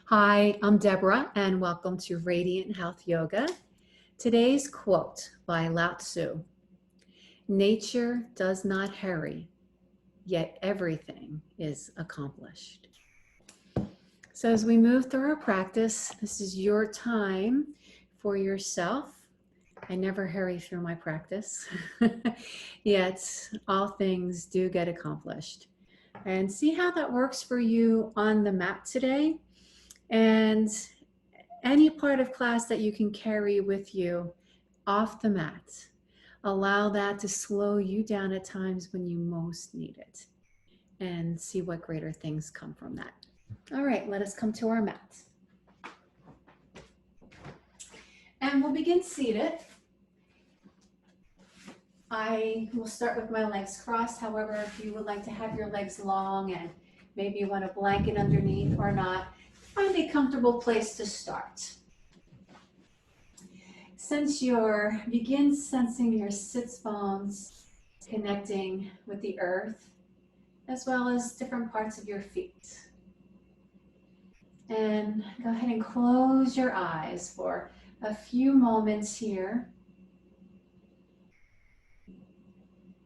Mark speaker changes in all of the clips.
Speaker 1: Hi, I'm Deborah, and welcome to Radiant Health Yoga. Today's quote by Lao Tzu: "Nature does not hurry, yet everything is accomplished." So as we move through our practice, this is your time for yourself. I never hurry through my practice, yet all things do get accomplished. And see how that works for you on the mat today. And any part of class that you can carry with you off the mat. Allow that to slow you down at times when you most need it, and see what greater things come from that. All right, let us come to our mat. And we'll begin seated. I will start with my legs crossed. However, if you would like to have your legs long and maybe you want a blanket underneath or not, find a comfortable place to start. Begin sensing your sits bones connecting with the earth, as well as different parts of your feet. And go ahead and close your eyes for a few moments here,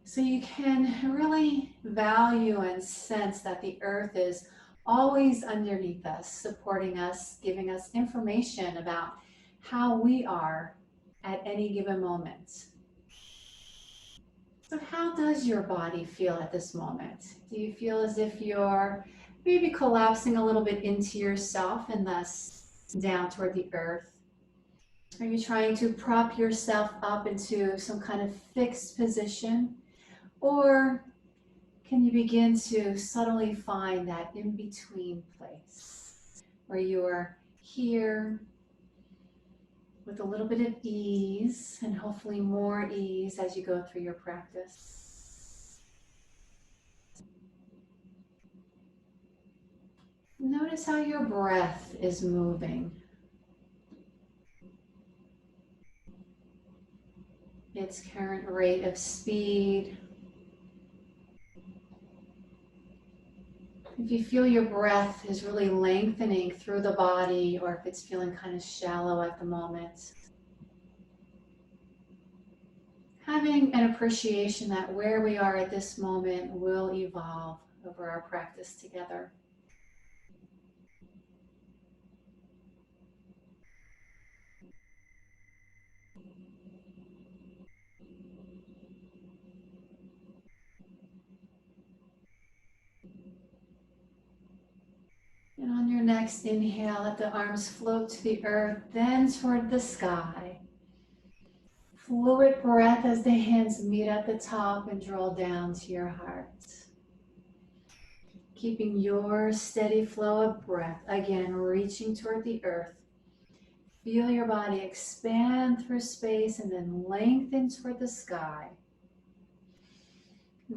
Speaker 1: so you can really value and sense that the earth is always underneath us, supporting us, giving us information about how we are at any given moment. So how does your body feel at this moment? Do you feel as if you're maybe collapsing a little bit into yourself and thus down toward the earth? Are you trying to prop yourself up into some kind of fixed position? Or can you begin to subtly find that in-between place where you are here with a little bit of ease, and hopefully more ease as you go through your practice? Notice how your breath is moving. Its current rate of speed. If you feel your breath is really lengthening through the body, or if it's feeling kind of shallow at the moment, having an appreciation that where we are at this moment will evolve over our practice together. And on your next inhale, let the arms float to the earth, then toward the sky. Fluid breath as the hands meet at the top and draw down to your heart. Keeping your steady flow of breath, again, reaching toward the earth. Feel your body expand through space and then lengthen toward the sky.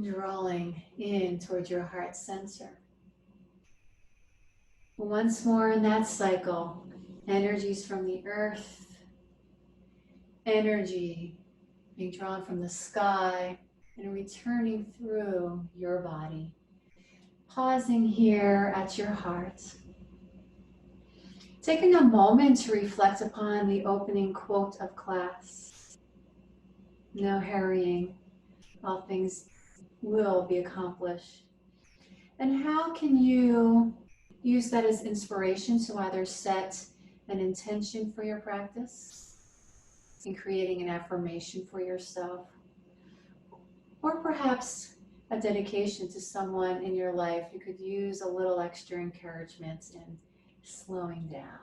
Speaker 1: Drawing in toward your heart center. Once more in that cycle, energies from the earth, energy being drawn from the sky and returning through your body. Pausing here at your heart. Taking a moment to reflect upon the opening quote of class. No hurrying, all things will be accomplished. And how can you use that as inspiration to either set an intention for your practice in creating an affirmation for yourself, or perhaps a dedication to someone in your life who could use a little extra encouragement in slowing down.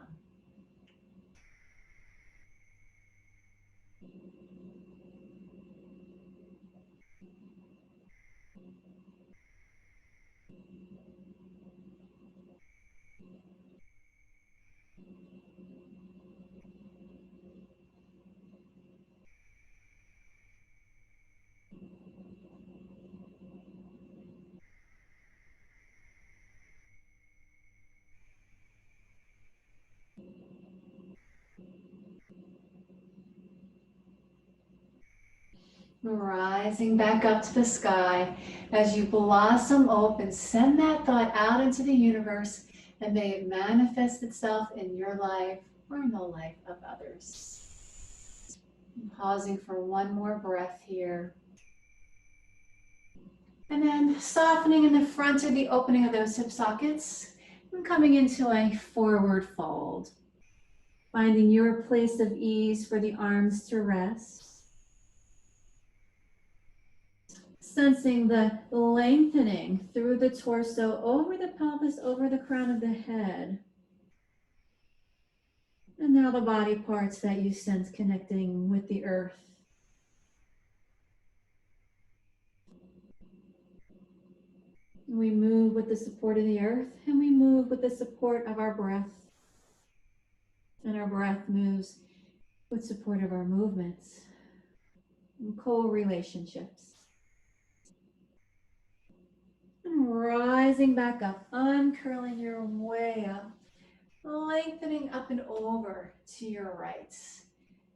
Speaker 1: Rising back up to the sky as you blossom open, send that thought out into the universe and may it manifest itself in your life or in the life of others. I'm pausing for one more breath here. And then softening in the front of the opening of those hip sockets and coming into a forward fold. Finding your place of ease for the arms to rest. Sensing the lengthening through the torso, over the pelvis, over the crown of the head. And now the body parts that you sense connecting with the earth. We move with the support of the earth, and we move with the support of our breath. And our breath moves with support of our movements and co-relationships. And rising back up, uncurling your way up, lengthening up and over to your right.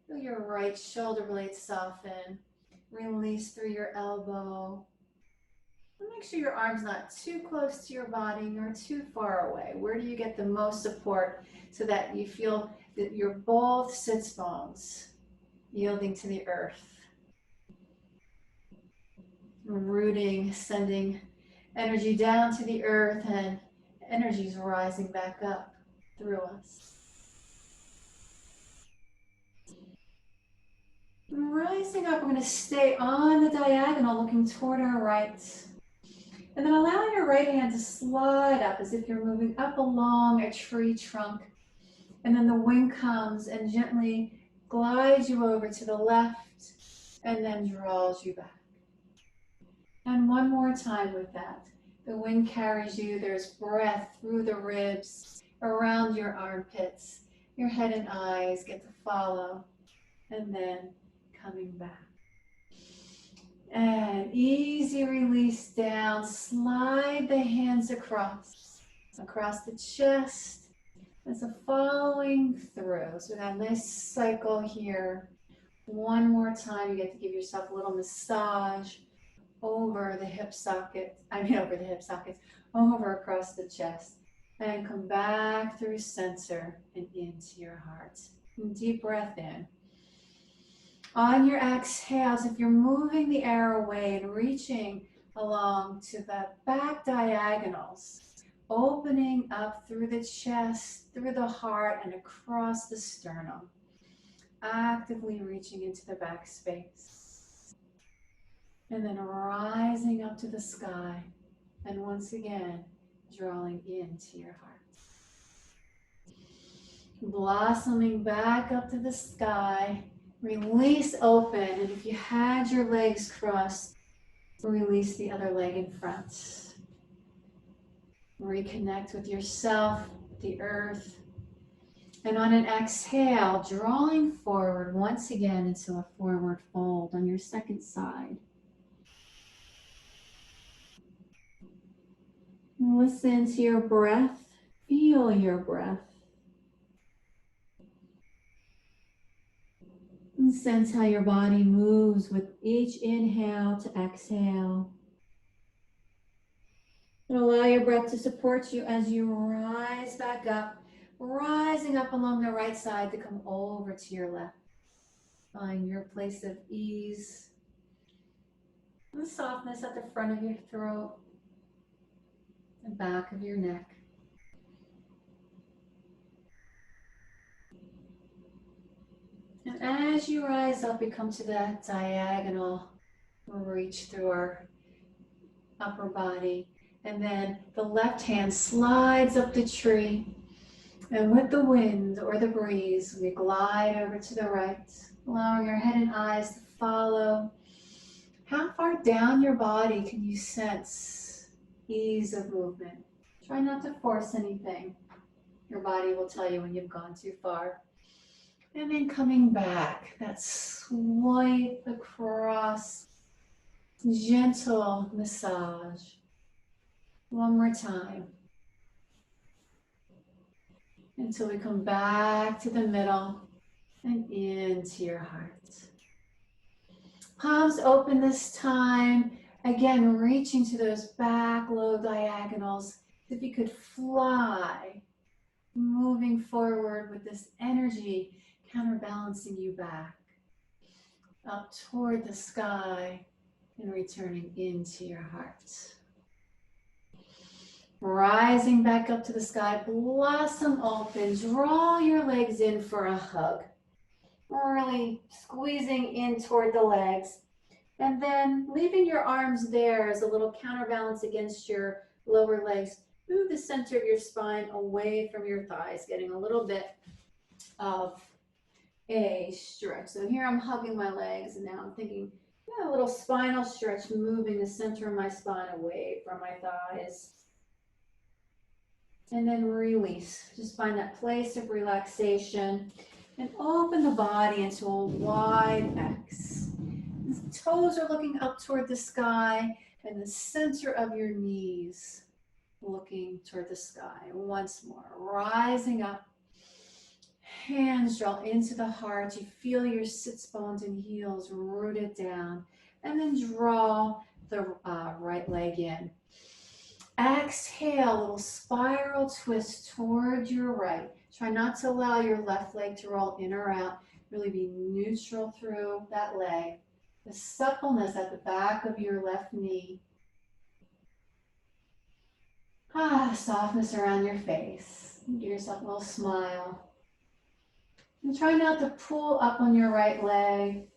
Speaker 1: Feel your right shoulder blade soften. Release through your elbow. And make sure your arm's not too close to your body nor too far away. Where do you get the most support so that you feel that your both sits bones yielding to the earth? Rooting, sending energy down to the earth, and energy's rising back up through us. Rising up, we're going to stay on the diagonal looking toward our right. And then allowing your right hand to slide up as if you're moving up along a tree trunk. And then the wind comes and gently glides you over to the left and then draws you back. And one more time with that. The wind carries you. There's breath through the ribs, around your armpits. Your head and eyes get to follow. And then coming back. And easy release down. Slide the hands across the chest. As a following through. So we have a nice cycle here. One more time. You get to give yourself a little massage over the hip sockets, over across the chest. And come back through center and into your heart. And deep breath in. On your exhales, if you're moving the air away and reaching along to the back diagonals, opening up through the chest, through the heart, and across the sternum, actively reaching into the back space. And then rising up to the sky, and once again, drawing into your heart. Blossoming back up to the sky. Release open, and if you had your legs crossed, release the other leg in front. Reconnect with yourself, the earth. And on an exhale, drawing forward once again into a forward fold on your second side. Listen to your breath, feel your breath. And sense how your body moves with each inhale to exhale. And allow your breath to support you as you rise back up, rising up along the right side to come over to your left. Find your place of ease. And the softness at the front of your throat, the back of your neck. And as you rise up, we come to that diagonal reach through our upper body. And then the left hand slides up the tree. And with the wind or the breeze, we glide over to the right, allowing your head and eyes to follow. How far down your body can you sense ease of movement? Try not to force anything. Your body will tell you when you've gone too far. And then coming back, that swipe across, gentle massage. One more time. Until we come back to the middle and into your heart. Palms open this time. Again, reaching to those back low diagonals. If you could fly, moving forward with this energy counterbalancing you back up toward the sky and returning into your heart. Rising back up to the sky, blossom open, draw your legs in for a hug. Really squeezing in toward the legs. And then leaving your arms there as a little counterbalance against your lower legs. Move the center of your spine away from your thighs, getting a little bit of a stretch. So here I'm hugging my legs, and now I'm thinking, yeah, a little spinal stretch, moving the center of my spine away from my thighs. And then release. Just find that place of relaxation and open the body into a wide X. The toes are looking up toward the sky, and the center of your knees looking toward the sky. Once more, rising up. Hands draw into the heart. You feel your sits bones and heels rooted down. And then draw the right leg in. Exhale, little spiral twist toward your right. Try not to allow your left leg to roll in or out. Really be neutral through that leg. The suppleness at the back of your left knee. Softness around your face. Give yourself a little smile. And try not to pull up on your right leg.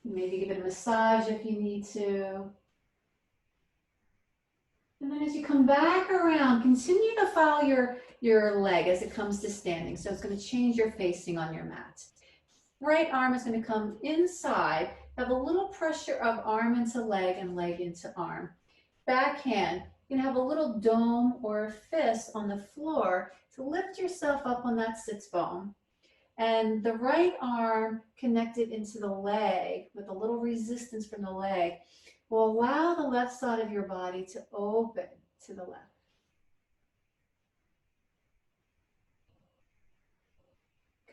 Speaker 1: Maybe give it a massage if you need to. And then as you come back around, continue to follow your leg as it comes to standing. So it's going to change your facing on your mat. Right arm is going to come inside. Have a little pressure of arm into leg and leg into arm. Back hand, you're going to have a little dome or a fist on the floor to lift yourself up on that sits bone. And the right arm connected into the leg with a little resistance from the leg will allow the left side of your body to open to the left.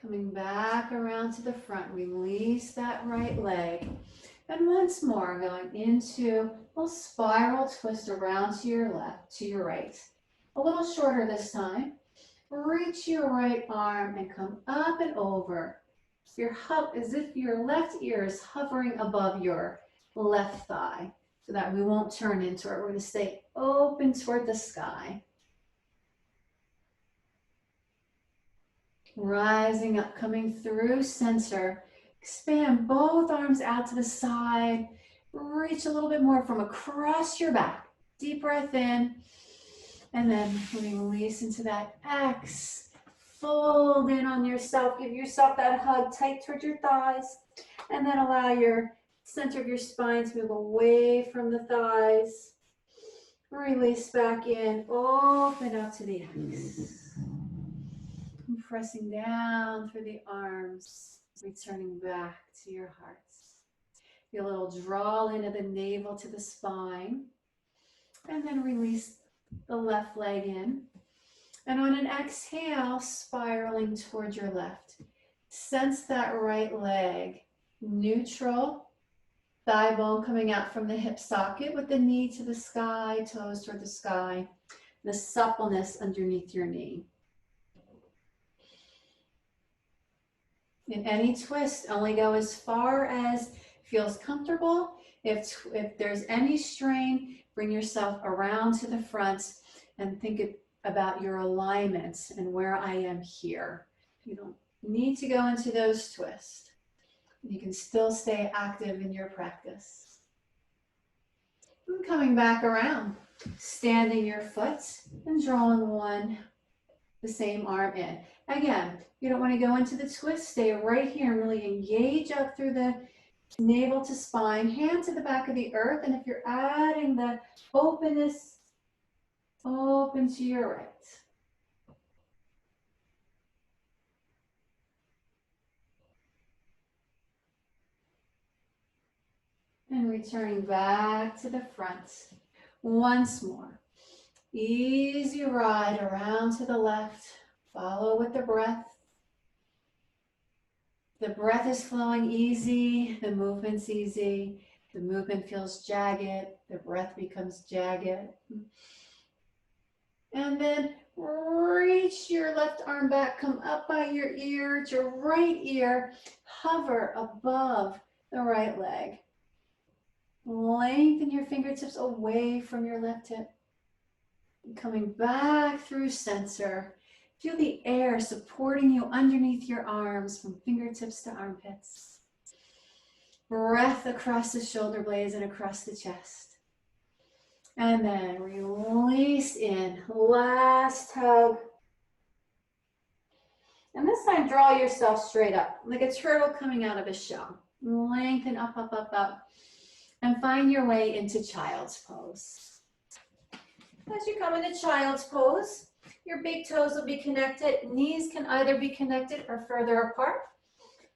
Speaker 1: Coming back around to the front, release that right leg. And once more, going into a little spiral twist around to your left, to your right. A little shorter this time. Reach your right arm and come up and over. As if your left ear is hovering above your left thigh, so that we won't turn into it. We're going to stay open toward the sky. Rising up, coming through center. Expand both arms out to the side. Reach a little bit more from across your back. Deep breath in. And then release into that X. Fold in on yourself. Give yourself that hug tight towards your thighs. And then allow your center of your spine to move away from the thighs. Release back in. Open out to the X. And pressing down through the arms. Returning back to your heart. Feel a little draw in of the navel to the spine. And then release the left leg in. And on an exhale, spiraling towards your left. Sense that right leg neutral, thigh bone coming out from the hip socket with the knee to the sky, toes toward the sky, the suppleness underneath your knee. In any twist, only go as far as feels comfortable. If there's any strain, bring yourself around to the front and think about your alignments and where I am here. You don't need to go into those twists. You can still stay active in your practice. And coming back around, standing your foot and drawing the same arm in. Again, you don't want to go into the twist. Stay right here and really engage up through the navel to spine, hand to the back of the earth. And if you're adding the openness, open to your right. And returning back to the front. Once more. Easy ride around to the left. Follow with the breath. The breath is flowing easy. The movement's easy. The movement feels jagged. The breath becomes jagged. And then reach your left arm back, come up by your ear to your right ear, hover above the right leg. Lengthen your fingertips away from your left hip. Coming back through center. Feel the air supporting you underneath your arms from fingertips to armpits. Breath across the shoulder blades and across the chest. And then release in, last hug. And this time, draw yourself straight up, like a turtle coming out of a shell. Lengthen up, up, up, up. And find your way into child's pose. As you come into child's pose, your big toes will be connected. Knees can either be connected or further apart.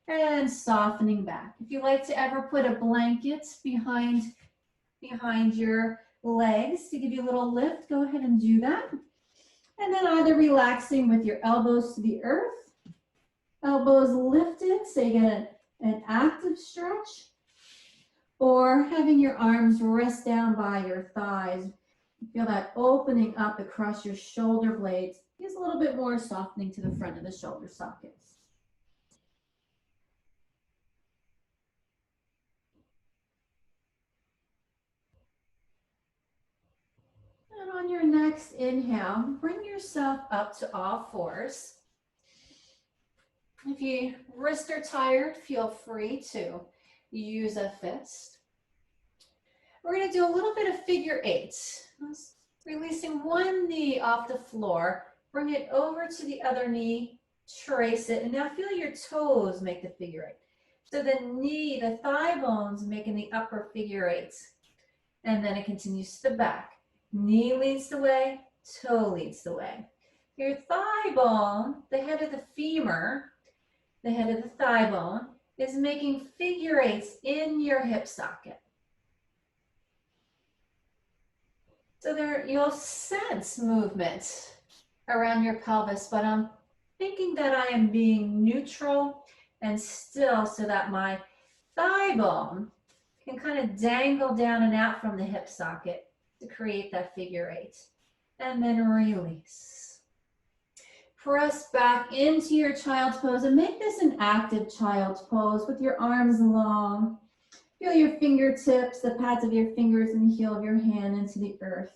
Speaker 1: And softening back. If you like to ever put a blanket behind your legs to give you a little lift, go ahead and do that. And then either relaxing with your elbows to the earth, elbows lifted so you get an active stretch, or having your arms rest down by your thighs. Feel that opening up across your shoulder blades. Gives a little bit more softening to the front of the shoulder sockets. And on your next inhale, bring yourself up to all fours. If your wrists are tired, feel free to use a fist. We're going to do a little bit of figure eights. Releasing one knee off the floor, bring it over to the other knee, trace it, and now feel your toes make the figure eight. So the knee, the thigh bones making the upper figure eights. And then it continues to the back. Knee leads the way, toe leads the way. Your thigh bone, the head of the femur, the head of the thigh bone, is making figure eights in your hip socket. So there you'll sense movement around your pelvis, but I'm thinking that I am being neutral and still so that my thigh bone can kind of dangle down and out from the hip socket to create that figure eight. And then release. Press back into your child's pose and make this an active child's pose with your arms long. Feel your fingertips, the pads of your fingers and the heel of your hand into the earth.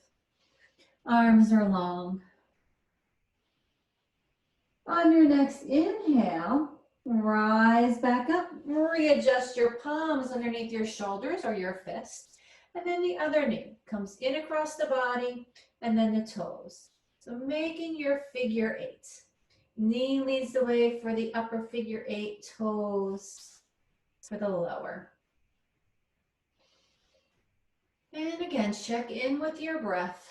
Speaker 1: Arms are long. On your next inhale, rise back up. Readjust your palms underneath your shoulders or your fists. And then the other knee comes in across the body and then the toes. So making your figure eight. Knee leads the way for the upper figure eight, toes for the lower. And again, check in with your breath.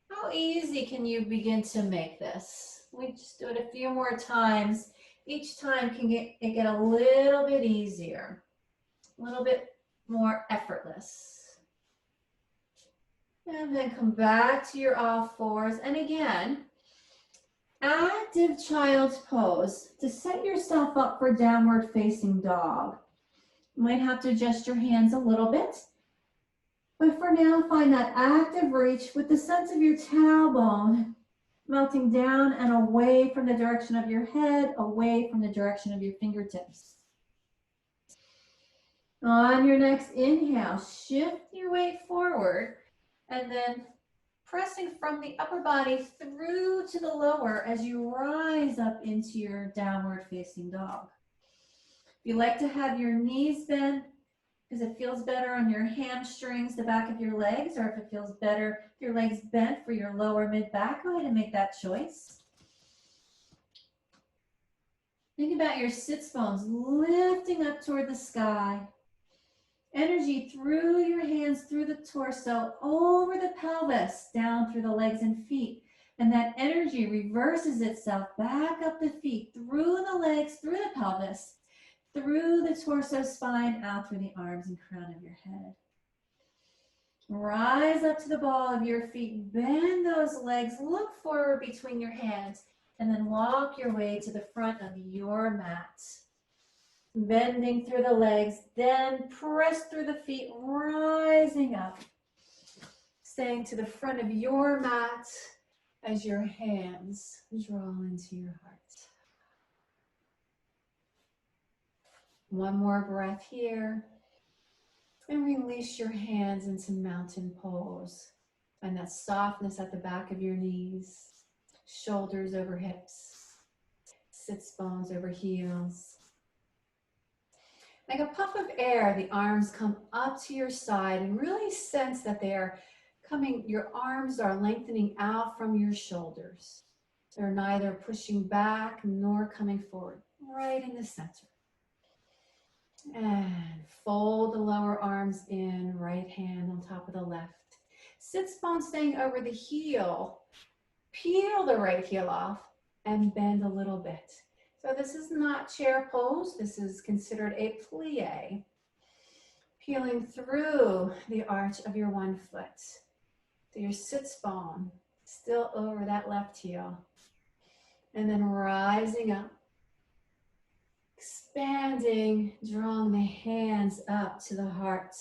Speaker 1: How easy can you begin to make this? We just do it a few more times. Each time can get a little bit easier, a little bit more effortless. And then come back to your all fours. And again, active child's pose to set yourself up for downward facing dog. You might have to adjust your hands a little bit. But for now, find that active reach with the sense of your tailbone melting down and away from the direction of your head, away from the direction of your fingertips. On your next inhale, shift your weight forward and then pressing from the upper body through to the lower as you rise up into your downward facing dog. If you like to have your knees bent, because it feels better on your hamstrings, the back of your legs, or if it feels better, your legs bent for your lower mid-back, go ahead and make that choice. Think about your sits bones lifting up toward the sky. Energy through your hands, through the torso, over the pelvis, down through the legs and feet. And that energy reverses itself back up the feet, through the legs, through the pelvis, through the torso, spine, out through the arms and crown of your head. Rise up to the ball of your feet, bend those legs, look forward between your hands, and then walk your way to the front of your mat. Bending through the legs, then press through the feet, rising up. Staying to the front of your mat, as your hands draw into your heart. One more breath here. And release your hands into mountain pose. And that softness at the back of your knees, shoulders over hips, sits bones over heels. Like a puff of air, the arms come up to your side and really sense that they are coming, your arms are lengthening out from your shoulders. They're neither pushing back nor coming forward, right in the center. And fold the lower arms in, right hand on top of the left. Sits bone staying over the heel. Peel the right heel off and bend a little bit. So this is not chair pose. This is considered a plie. Peeling through the arch of your one foot. So your sits bone still over that left heel. And then rising up. Expanding, drawing the hands up to the heart.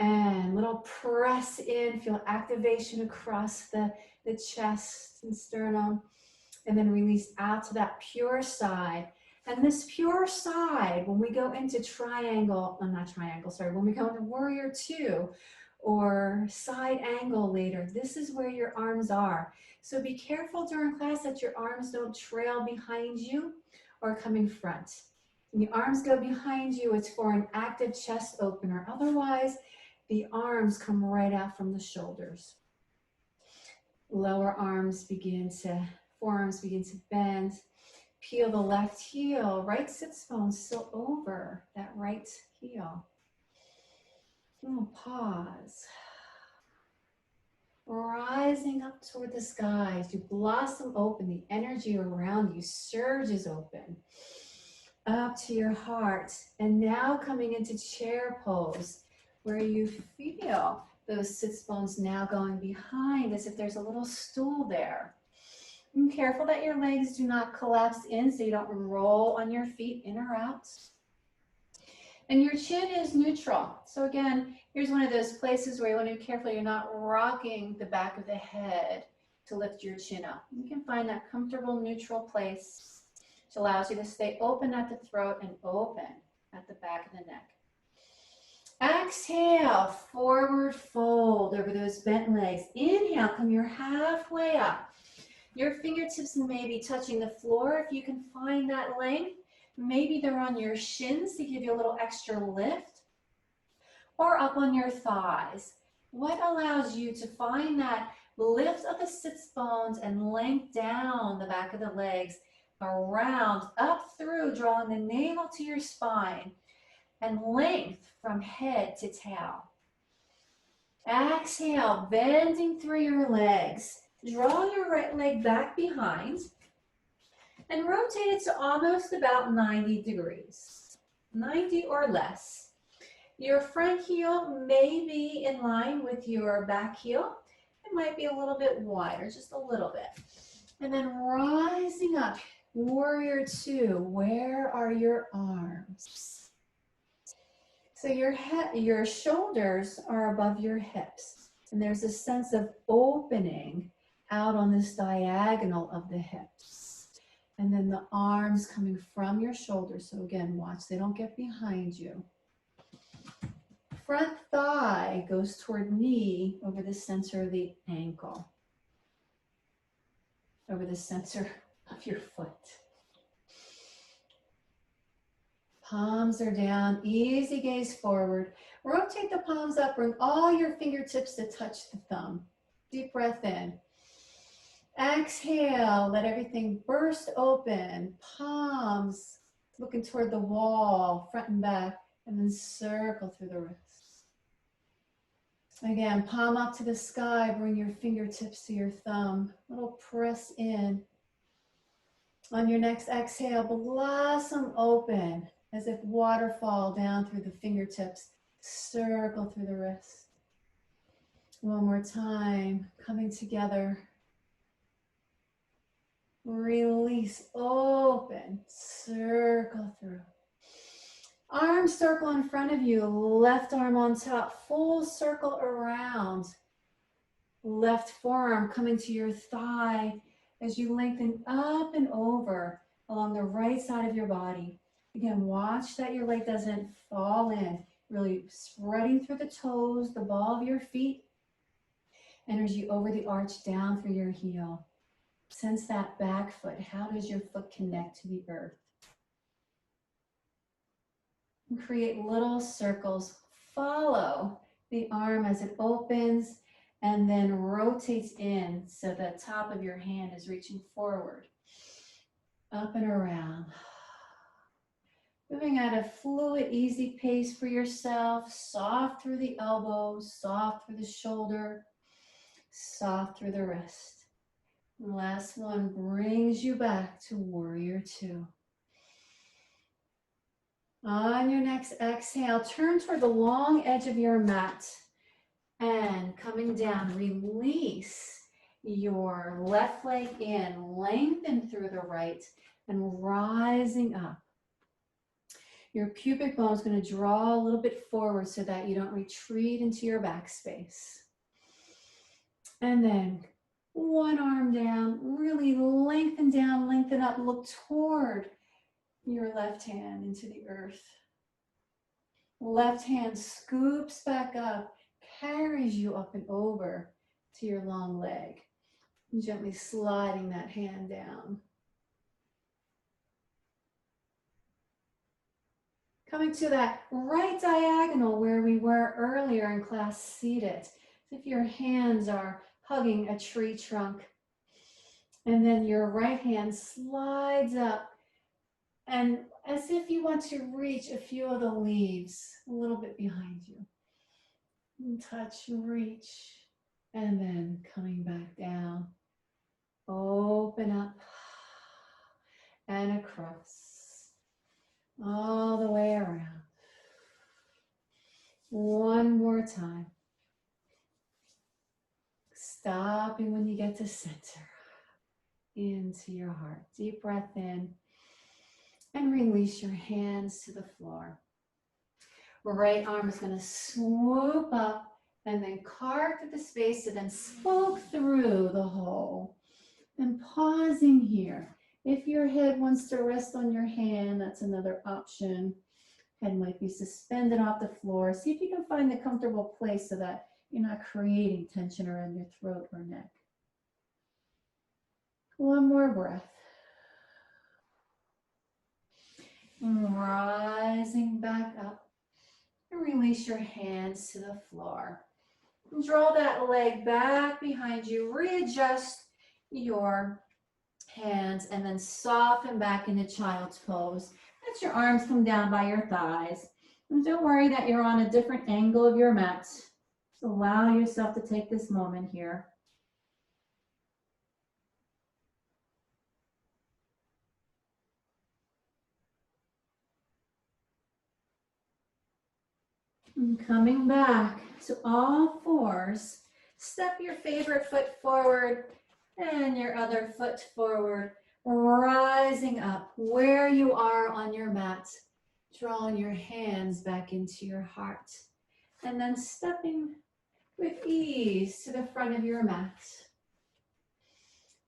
Speaker 1: And little press in, feel activation across the chest and sternum. And then release out to that pure side. And this pure side, when we go into when we go into warrior two or side angle later, this is where your arms are. So be careful during class that your arms don't trail behind you or come in front. When the arms go behind you, it's for an active chest opener. Otherwise, the arms come right out from the shoulders. Lower arms begin to, forearms begin to bend. Peel the left heel, right sits bone still over that right heel. Pause. Rising up toward the skies, you blossom open, the energy around you surges open. Up to your heart, and now coming into chair pose, where you feel those sits bones now going behind as if there's a little stool there. And careful that your legs do not collapse in so you don't roll on your feet in or out. And your chin is neutral. So again, here's one of those places where you want to be careful you're not rocking the back of the head to lift your chin up. You can find that comfortable neutral place, which allows you to stay open at the throat and open at the back of the neck. Exhale, forward fold over those bent legs. Inhale, come your halfway up. Your fingertips may be touching the floor if you can find that length. Maybe they're on your shins to give you a little extra lift, or up on your thighs. What allows you to find that lift of the sits bones and length down the back of the legs, around, up through, drawing the navel to your spine, and length from head to tail. Exhale, bending through your legs. Draw your right leg back behind and rotate it to almost about 90 degrees, 90 or less. Your front heel may be in line with your back heel. It might be a little bit wider, just a little bit. And then rising up, warrior two, where are your arms? So your shoulders are above your hips, and there's a sense of opening out on this diagonal of the hips. And then the arms coming from your shoulders. So again, watch, they don't get behind you. Front thigh goes toward knee over the center of the ankle, over the center of your foot. Palms are down, easy gaze forward. Rotate the palms up, bring all your fingertips to touch the thumb. Deep breath in. Exhale, let everything burst open. Palms looking toward the wall, front and back, and then circle through the wrists. Again, palm up to the sky, bring your fingertips to your thumb. Little press in. On your next exhale, blossom open as if waterfall down through the fingertips. Circle through the wrist. One more time, coming together. Release, open, circle through. Arm circle in front of you, left arm on top, full circle around. Left forearm coming to your thigh as you lengthen up and over along the right side of your body. Again, watch that your leg doesn't fall in. Really spreading through the toes, the ball of your feet. Energy over the arch, down through your heel. Sense that back foot. How does your foot connect to the earth? And create little circles. Follow the arm as it opens and then rotates in so the top of your hand is reaching forward. Up and around. Moving at a fluid, easy pace for yourself. Soft through the elbows, soft through the shoulder, soft through the wrist. The last one brings you back to warrior two. On your next exhale, turn toward the long edge of your mat. And coming down, release your left leg in, lengthen through the right, and rising up. Your pubic bone is going to draw a little bit forward so that you don't retreat into your backspace. And then one arm down, really lengthen down, lengthen up, look toward your left hand into the earth. Left hand scoops back up, carries you up and over to your long leg. Gently sliding that hand down. Coming to that right diagonal where we were earlier in class, seated. As if your hands are hugging a tree trunk. And then your right hand slides up. And as if you want to reach a few of the leaves a little bit behind you. And touch, reach, and then coming back down. Open up and across. All the way around. One more time. Stopping when you get to center. Into your heart. Deep breath in. And release your hands to the floor. Right arm is going to swoop up and then carve through the space and then spoke through the hole. And pausing here. If your head wants to rest on your hand, that's another option. Head might be suspended off the floor. See if you can find a comfortable place so that you're not creating tension around your throat or neck. One more breath. Rising back up. And release your hands to the floor. And draw that leg back behind you. Readjust your hands and then soften back into child's pose. Let your arms come down by your thighs. And don't worry that you're on a different angle of your mat. Just allow yourself to take this moment here. And coming back to all fours, step your favorite foot forward and your other foot forward, rising up where you are on your mat, drawing your hands back into your heart, and then stepping with ease to the front of your mat.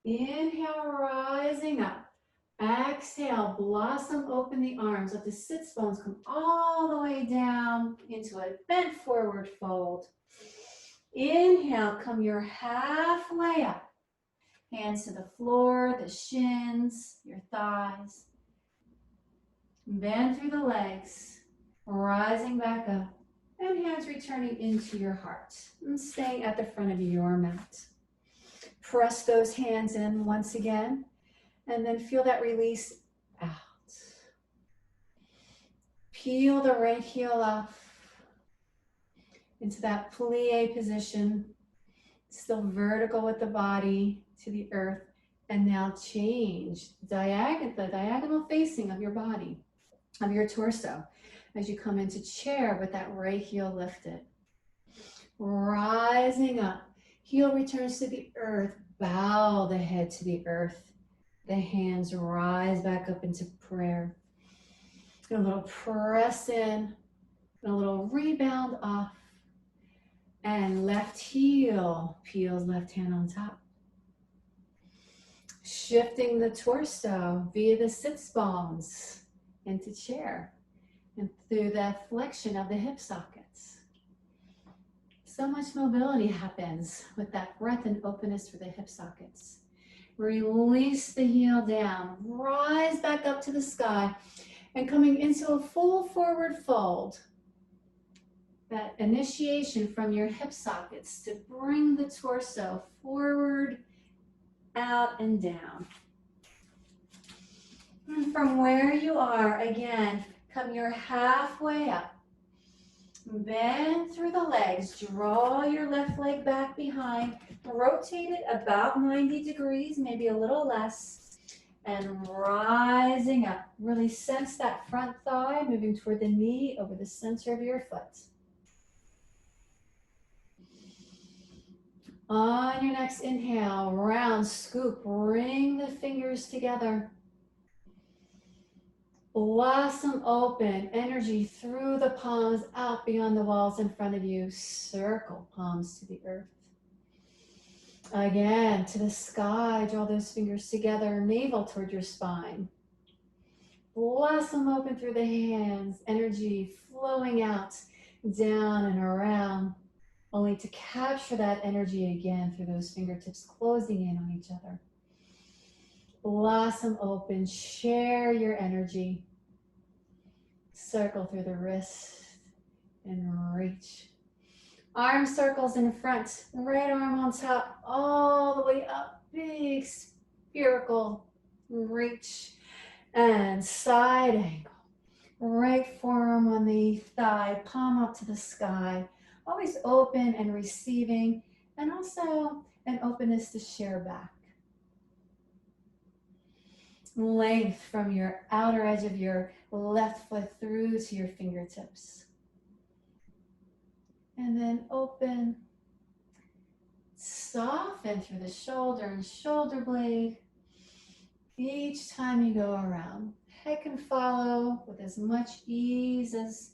Speaker 1: Inhale, rising up. Exhale, blossom open the arms. Let the sits bones come all the way down into a bent forward fold. Inhale, come your halfway up. Hands to the floor, the shins, your thighs. Bend through the legs, rising back up. And hands returning into your heart. And staying at the front of your mat. Press those hands in once again. And then feel that release out. Peel the right heel off into that plie position. Still vertical with the body to the earth. And now change the diagonal facing of your body, of your torso, as you come into chair with that right heel lifted. Rising up. Heel returns to the earth. Bow the head to the earth. The hands rise back up into prayer. And a little press in, and a little rebound off. And left heel peels left hand on top. Shifting the torso via the sits bones into chair and through that flexion of the hip sockets. So much mobility happens with that breath and openness for the hip sockets. Release the heel down, rise back up to the sky, and coming into a full forward fold. That initiation from your hip sockets to bring the torso forward, out, and down. And from where you are, again, come your halfway up. Bend through the legs, draw your left leg back behind, rotate it about 90 degrees, maybe a little less, and rising up. Really sense that front thigh moving toward the knee over the center of your foot. On your next inhale, round scoop, bring the fingers together. Blossom open, energy through the palms, out beyond the walls in front of you. Circle palms to the earth. Again, to the sky, draw those fingers together, navel toward your spine. Blossom open through the hands, energy flowing out, down and around, only to capture that energy again through those fingertips closing in on each other. Blossom open, share your energy. Circle through the wrist and reach. Arm circles in front, right arm on top, all the way up, big spherical reach. And side angle. Right forearm on the thigh, palm up to the sky. Always open and receiving, and also an openness to share back. Length from your outer edge of your left foot through to your fingertips. And then open, soften through the shoulder and shoulder blade. Each time you go around, head can follow with as much ease as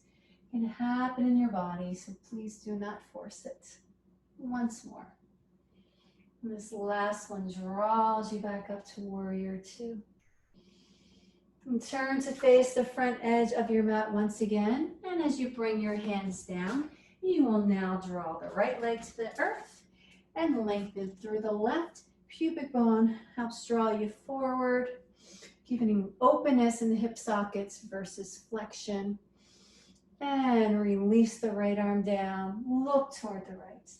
Speaker 1: can happen in your body, so please do not force it. Once more. And this last one draws you back up to warrior two. And turn to face the front edge of your mat once again. And as you bring your hands down, you will now draw the right leg to the earth and lengthen through the left. Pubic bone helps draw you forward, keeping openness in the hip sockets versus flexion. And release the right arm down, look toward the right.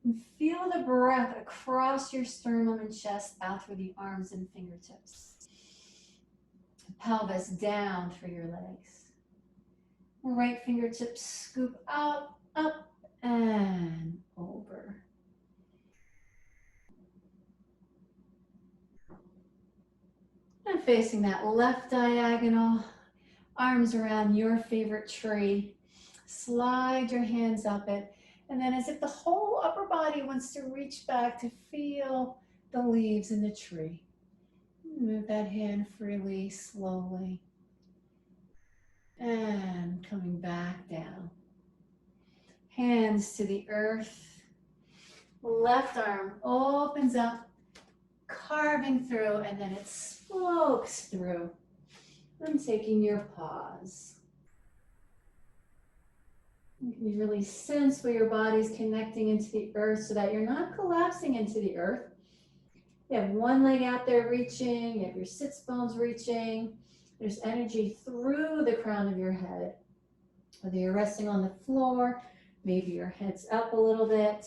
Speaker 1: And feel the breath across your sternum and chest out through the arms and fingertips. Pelvis down through your legs. Right fingertips scoop out, up, and over. And facing that left diagonal, arms around your favorite tree. Slide your hands up it. And then as if the whole upper body wants to reach back to feel the leaves in the tree. Move that hand freely, slowly. And coming back down. Hands to the earth. Left arm opens up, carving through, and then it smokes through. And taking your pause. You can really sense where your body's connecting into the earth so that you're not collapsing into the earth. You have one leg out there reaching, you have your sits bones reaching. There's energy through the crown of your head. Whether you're resting on the floor, maybe your head's up a little bit.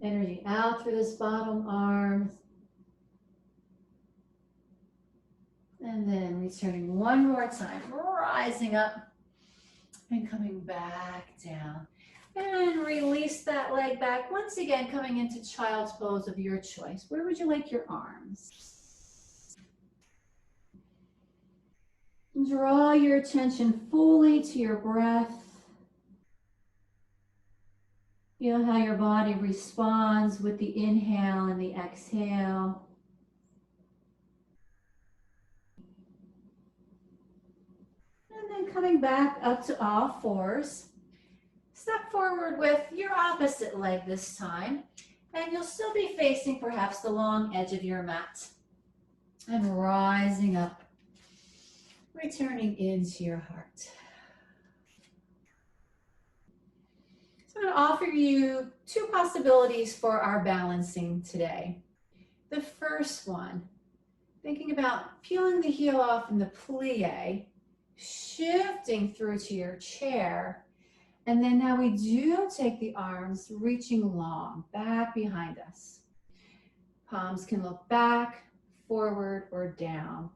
Speaker 1: Energy out through this bottom arm. And then returning one more time, rising up and coming back down. And release that leg back. Once again, coming into child's pose of your choice. Where would you like your arms? Draw your attention fully to your breath. Feel how your body responds with the inhale and the exhale. And then coming back up to all fours. Step forward with your opposite leg this time, and you'll still be facing perhaps the long edge of your mat. And rising up, returning into your heart. So I'm going to offer you two possibilities for our balancing today. The first one, thinking about peeling the heel off in the plie, shifting through to your chair, and then now we do take the arms reaching long, back behind us. Palms can look back, forward, or down.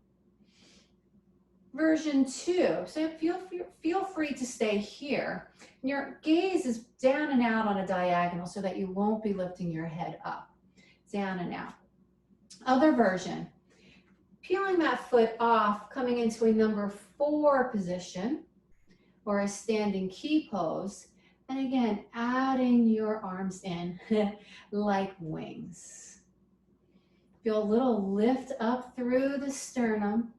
Speaker 1: Version 2, so feel free to stay here. Your gaze is down and out on a diagonal so that you won't be lifting your head up, down and out. Other version, peeling that foot off, coming into a number 4 position or a standing key pose. And again, adding your arms in like wings. Feel a little lift up through the sternum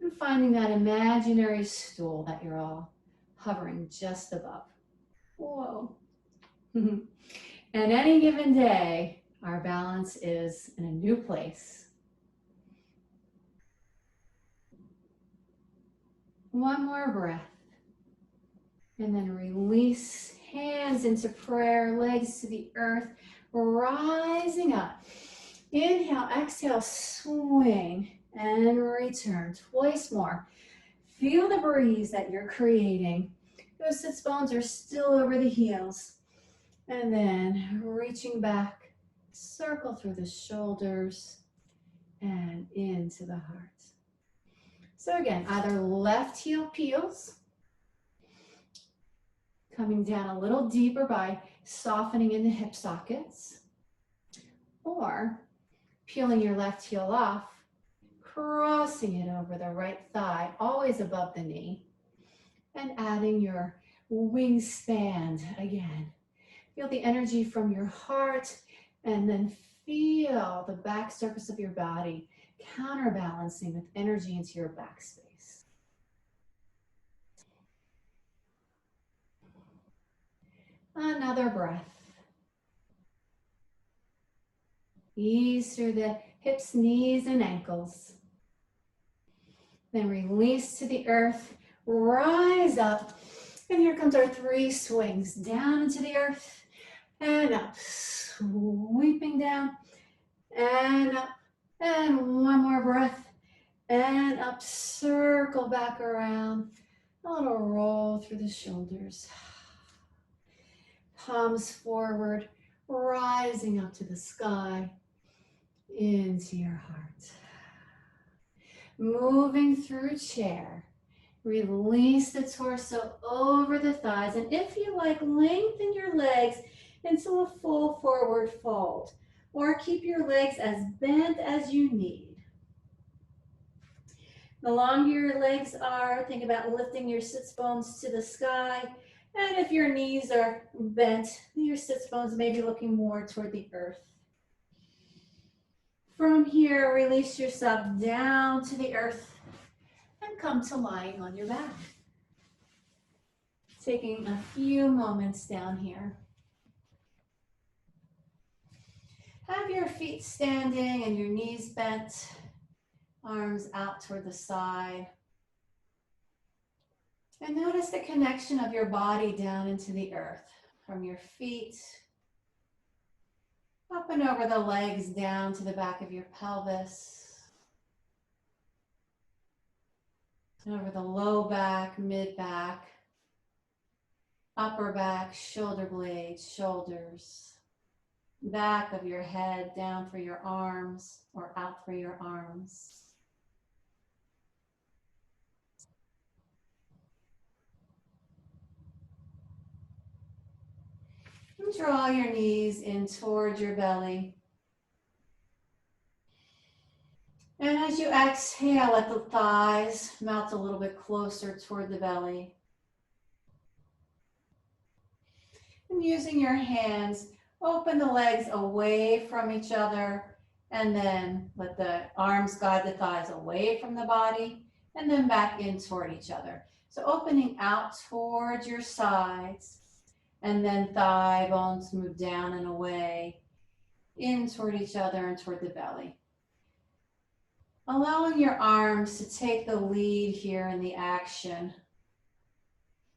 Speaker 1: and finding that imaginary stool that you're all hovering just above. Whoa. And any given day, our balance is in a new place. One more breath. And then release, hands into prayer, legs to the earth, rising up. Inhale, exhale, swing, and return twice more. Feel the breeze that you're creating. Those sits bones are still over the heels. And then reaching back, circle through the shoulders and into the heart. So again, either left heel peels, coming down a little deeper by softening in the hip sockets, or peeling your left heel off, crossing it over the right thigh, always above the knee, and adding your wingspan again. Feel the energy from your heart, and then feel the back surface of your body counterbalancing with energy into your back space. Another breath. Ease through the hips, knees, and ankles. Then release to the earth, rise up, and here comes our 3 swings. Down into the earth, and up, sweeping down, and up, and one more breath, and up, circle back around, a little roll through the shoulders. Palms forward, rising up to the sky, into your heart. Moving through chair, release the torso over the thighs, and if you like, lengthen your legs into a full forward fold, or keep your legs as bent as you need. The longer your legs are, think about lifting your sits bones to the sky. And if your knees are bent, your sits bones may be looking more toward the earth. From here, release yourself down to the earth and come to lying on your back. Taking a few moments down here. Have your feet standing and your knees bent, arms out toward the side. And notice the connection of your body down into the earth, from your feet, up and over the legs, down to the back of your pelvis, over the low back, mid back, upper back, shoulder blades, shoulders, back of your head, down through your arms or out through your arms. And draw your knees in towards your belly. And as you exhale, let the thighs melt a little bit closer toward the belly. And using your hands, open the legs away from each other, and then let the arms guide the thighs away from the body, and then back in toward each other. So opening out towards your sides, And then thigh bones move down and away, in toward each other and toward the belly. Allowing your arms to take the lead here in the action.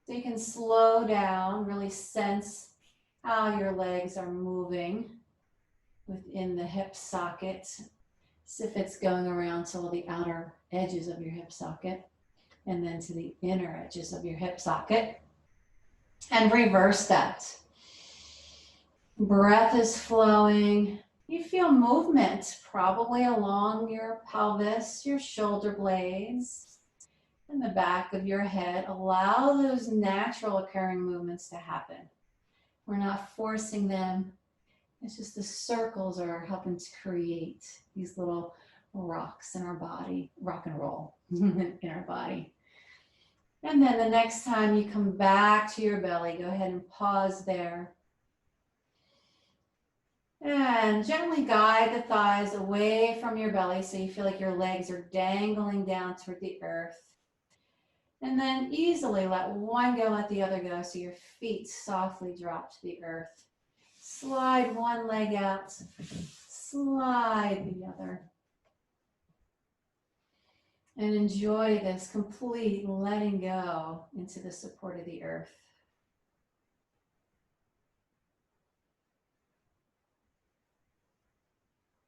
Speaker 1: So you can slow down, really sense how your legs are moving within the hip socket, as if it's going around to all the outer edges of your hip socket and then to the inner edges of your hip socket. And reverse that. Breath is flowing. You feel movement probably along your pelvis, your shoulder blades, and the back of your head. Allow those natural occurring movements to happen. We're not forcing them. It's just the circles are helping to create these little rocks in our body, rock and roll in our body. And then the next time you come back to your belly, go ahead and pause there. And gently guide the thighs away from your belly so you feel like your legs are dangling down toward the earth. And then easily let one go, let the other go, so your feet softly drop to the earth. Slide one leg out, slide the other. And enjoy this complete letting go into the support of the earth.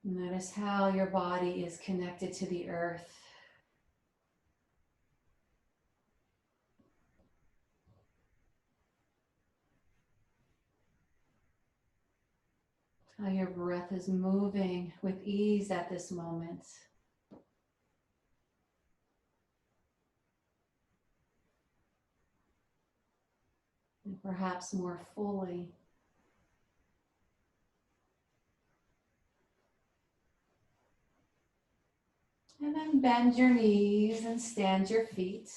Speaker 1: Notice how your body is connected to the earth. How your breath is moving with ease at this moment. And perhaps more fully. And then bend your knees and stand your feet.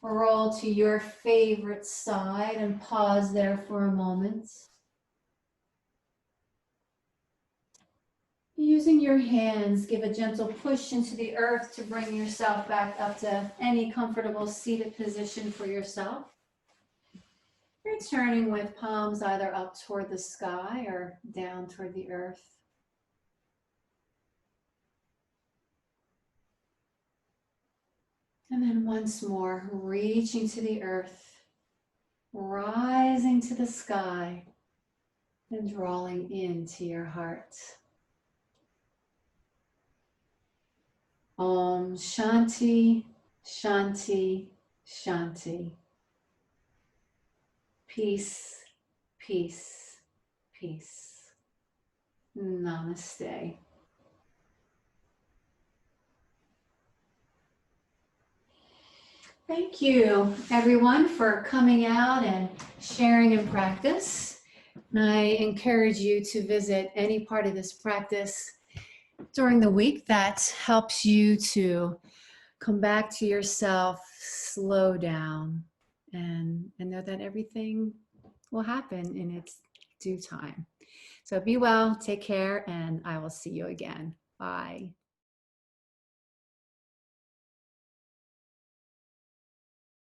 Speaker 1: Roll to your favorite side and pause there for a moment. Using your hands, give a gentle push into the earth to bring yourself back up to any comfortable seated position for yourself. Returning with palms either up toward the sky or down toward the earth. And then once more, reaching to the earth, rising to the sky, and drawing into your heart. Om Shanti, Shanti, Shanti. Peace, peace, peace. Namaste. Thank you, everyone, for coming out and sharing in practice. And I encourage you to visit any part of this practice during the week that helps you to come back to yourself, slow down, and know that everything will happen in its due time. So be well, take care, and I will see you again. Bye.